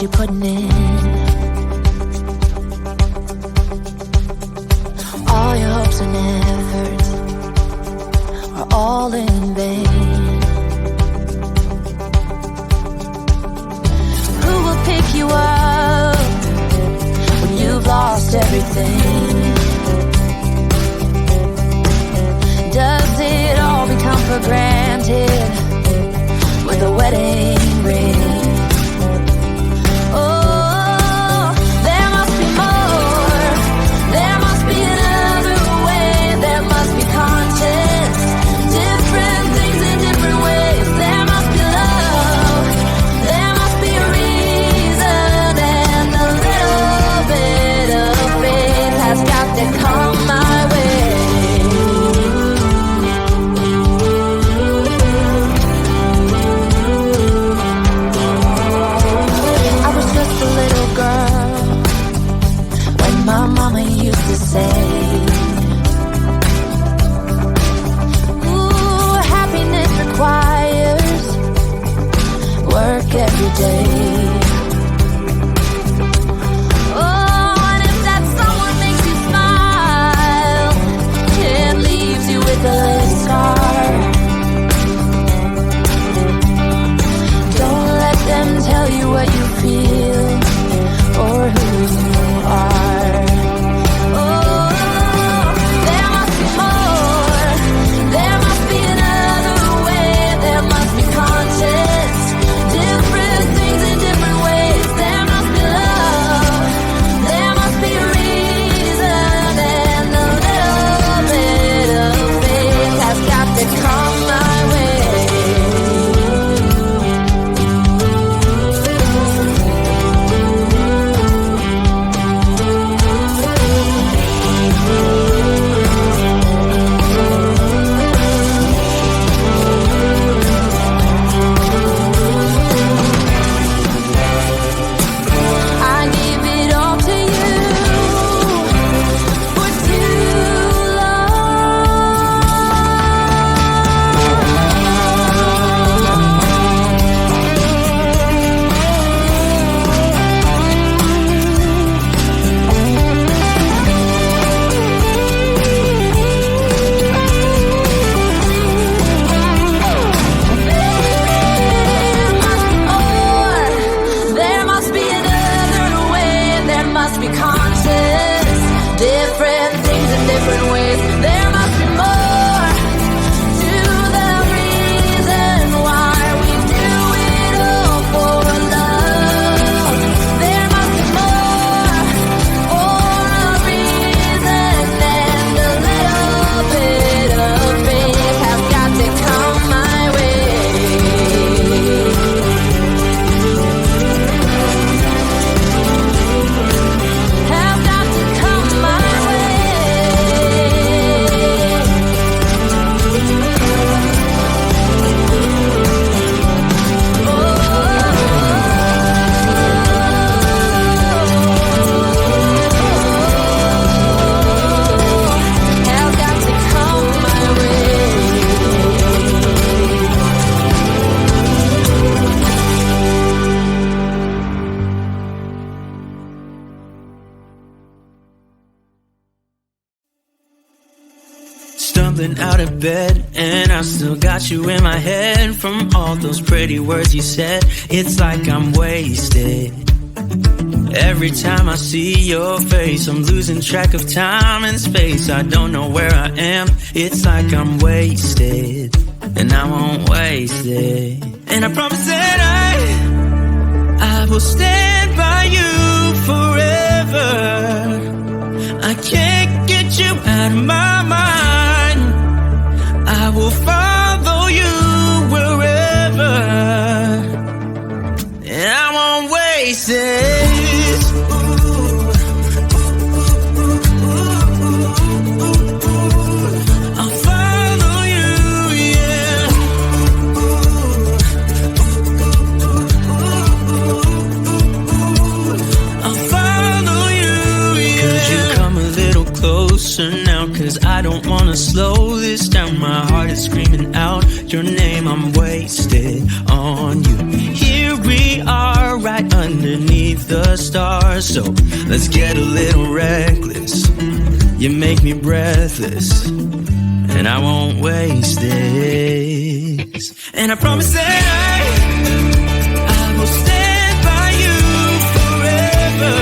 you putting in? All your hopes and efforts are all in vain. Who will pick you up when you've lost everything? Does it all become for granted with a wedding ring? Oh, there must be more. There must be another way. There must be conscience. Different things in different ways. There must be love. There must be a reason. And a little bit of faith has got to come my way. My mama used to say, ooh, happiness requires work every day. Oh, and if that someone makes you smile, it leaves you with a scar. Don't let them tell you what you feel or who you are. Stumbling out of bed, and I still got you in my head. From all those pretty words you said, it's like I'm wasted. Every time I see your face, I'm losing track of time and space. I don't know where I am, it's like I'm wasted, and I won't waste it. And I promise that I will stand by you forever. I can't get you out of my mind. I will follow you wherever, and I won't waste it. I'll follow you, yeah. I'll follow you, yeah. Could you come a little closer now? 'Cause I don't wanna slow this down. My heart is screaming out your name. I'm wasted on you. Here we are right underneath the stars. So let's get a little reckless. You make me breathless, and I won't waste this. And I promise that I will stand by you forever.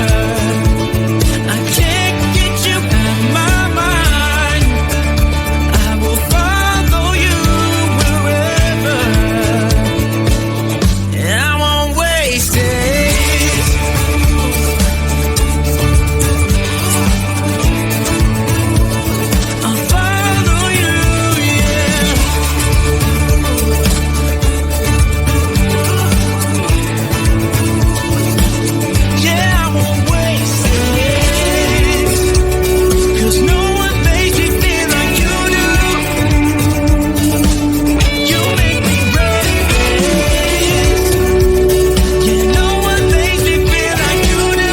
I can't get you out of my mind. I will follow you wherever, and I won't waste it. I'll follow you, yeah. Yeah, I won't waste it. 'Cause no one makes me feel like you do. You make me breathless. Yeah, no one makes me feel like you do.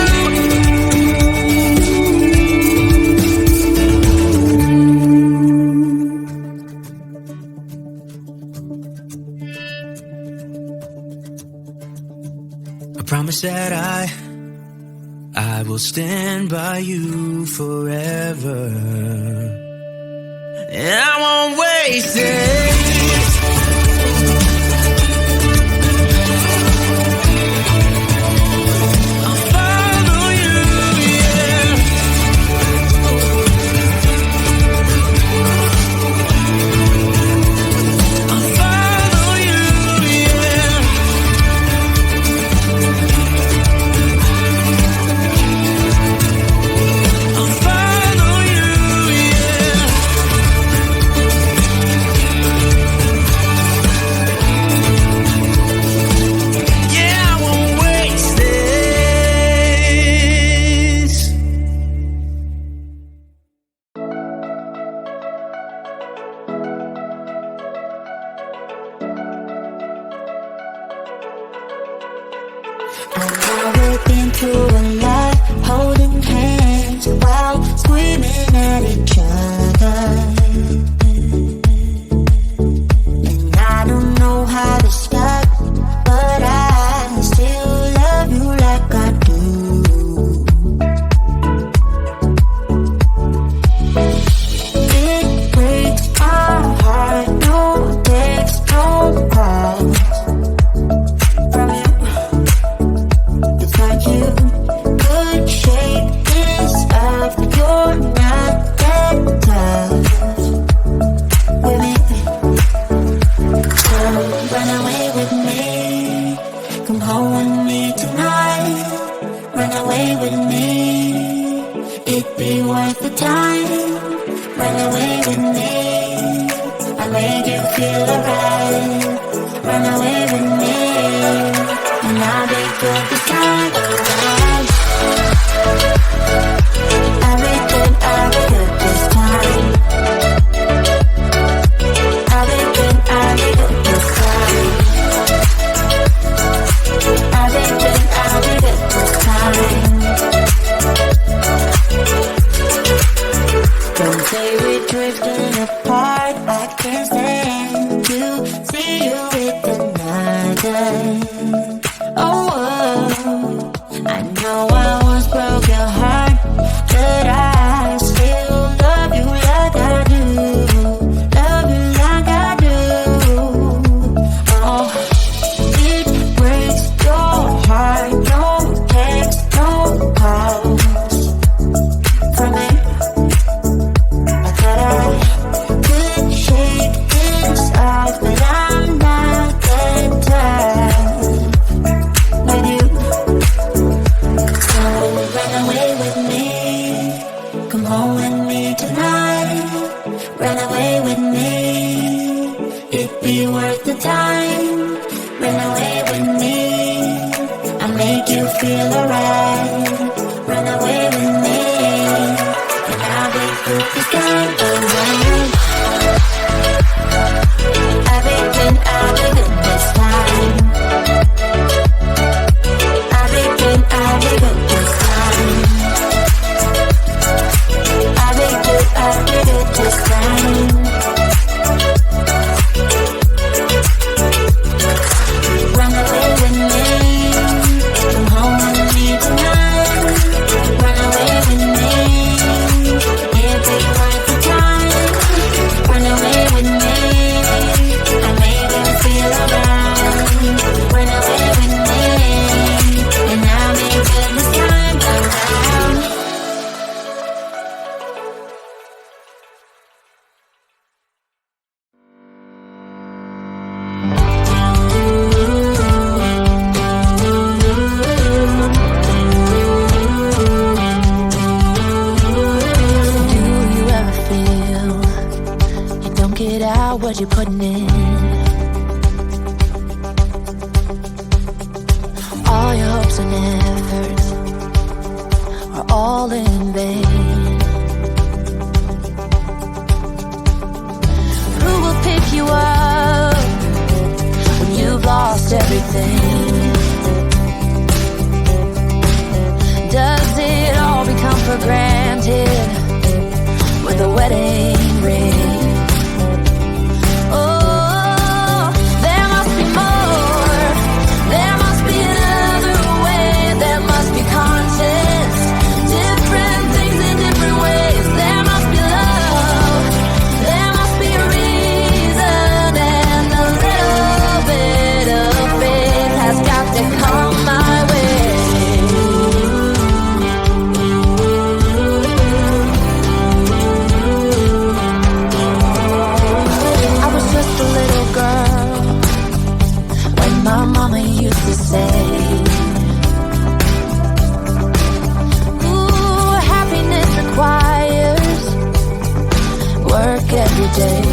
I promise that I will stand by you forever, and I won't waste it. I'll follow you, yeah. I'll follow you, yeah. I'll follow you, yeah. Yeah, I won't waste this. I've never been through a lot, holding hands while screaming at each other. And I don't know how to stop, but I still love you like I do. It breaks my heart, no text, no calls from you. It's like you could shake this off. You're not that tough with me. So run away with me. Come home with me tonight. Run away with me. It'd be worth the time. Run away with me. I made you feel alright. Run away with me. And I'll be good this time around. I'll be good this time. I'll be good this time. I'll be good this time. Don't say we're drifting apart. I can't stand to see you with another. Oh, I know I once broke your heart, but I still love you like I do. Love you like I do. Oh, it breaks your heart. No text, no calls from me. I thought I could shake this off, but I'm not that tough with you. So run away with me. Come home with me tonight. Run away with me. It'd be worth the time. Run away with me. I'll make you feel alright. Run away with me. And I'll be good this time around. I'll be good this time. I'll be good this time. I'll be good this time. Run away with me. about what you're putting in. All your hopes and efforts are all in vain. Who will pick you up when you've lost everything? Does it all become for granted with a wedding ring? Oh, there must be more. There must be another way. There must be conscience. Different things in different ways. There must be love. There must be a reason. And a little bit of faith has got to come my way. I was just a little girl when my mama used to say, ooh, happiness requires work every day.